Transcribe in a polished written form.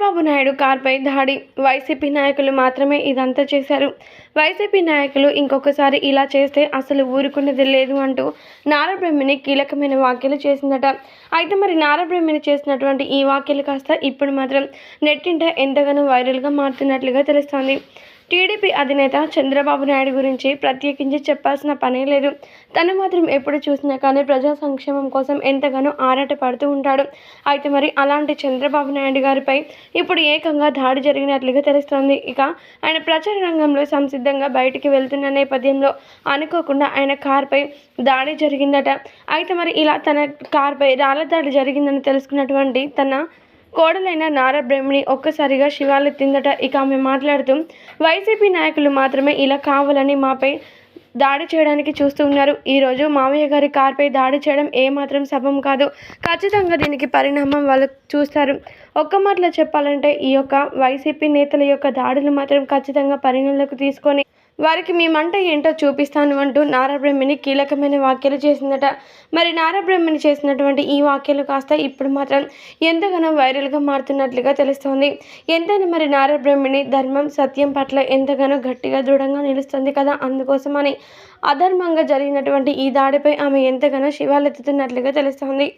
చంద్రబాబు నాయుడు కార్పై దాడి. వైసీపీ నాయకులు మాత్రమే ఇదంతా చేశారు. వైసీపీ నాయకులు ఇంకొకసారి ఇలా చేస్తే అసలు ఊరుకునేది లేదు అంటూ నారా బ్రహ్మిణి కీలకమైన వ్యాఖ్యలు చేసిందట. అయితే మరి నారా బ్రహ్మిణి చేసినటువంటి ఈ వ్యాఖ్యలు కాస్త ఇప్పుడు మాత్రం నెట్టింట ఎంతగానో వైరల్గా మారుతున్నట్లుగా తెలుస్తోంది. టీడీపీ అధినేత చంద్రబాబు నాయుడు గురించి ప్రత్యేకించి చెప్పాల్సిన పనే లేదు. తను మాత్రం ఎప్పుడు చూసినా కానీ ప్రజా సంక్షేమం కోసం ఎంతగానో ఆరాటపడుతూ ఉంటాడు. అయితే మరి అలాంటి చంద్రబాబు నాయుడు గారిపై ఇప్పుడు ఏకంగా దాడి జరిగినట్లుగా తెలుస్తోంది. ఇక ఆయన ప్రచార రంగంలో సంసిద్ధంగా బయటికి వెళ్తున్న నేపథ్యంలో అనుకోకుండా ఆయన కార్పై దాడి జరిగిందట. అయితే మరి ఇలా తన కార్పై రాళ్ల దాడి జరిగిందని తెలుసుకున్నటువంటి తన కోడలైన నారా బ్రహ్మిణి ఒక్కసారిగా శివాలెత్తిందట. ఇక ఆమె మాట్లాడుతూ వైసీపీ నాయకులు మాత్రమే ఇలా కావాలని మాపై దాడి చేయడానికి చూస్తూ ఉన్నారు. ఈరోజు మామయ్య గారి కార్పై దాడి చేయడం ఏమాత్రం సబబం కాదు. ఖచ్చితంగా దీనికి పరిణామం వాళ్ళు చూస్తారు. ఒక్క మాటలో చెప్పాలంటే ఈ యొక్క వైసీపీ నేతల యొక్క దాడులు మాత్రం ఖచ్చితంగా పరిగణలోకి తీసుకొని వారికి మేమంటే ఏంటో చూపిస్తాను అంటూ నారా బ్రహ్మిణి కీలకమైన వ్యాఖ్యలు చేసిందట. మరి నారా బ్రహ్మిణి చేసినటువంటి ఈ వ్యాఖ్యలు కాస్త ఇప్పుడు మాత్రం ఎంతగానో వైరల్గా మారుతున్నట్లుగా తెలుస్తోంది. ఎంతైనా మరి నారా బ్రహ్మిణి ధర్మం సత్యం పట్ల ఎంతగానో గట్టిగా దృఢంగా నిలుస్తుంది కదా. అందుకోసమని అధర్మంగా జరిగినటువంటి ఈ దాడిపై ఆమె ఎంతగానో శివాలెత్తుతున్నట్లుగా తెలుస్తోంది.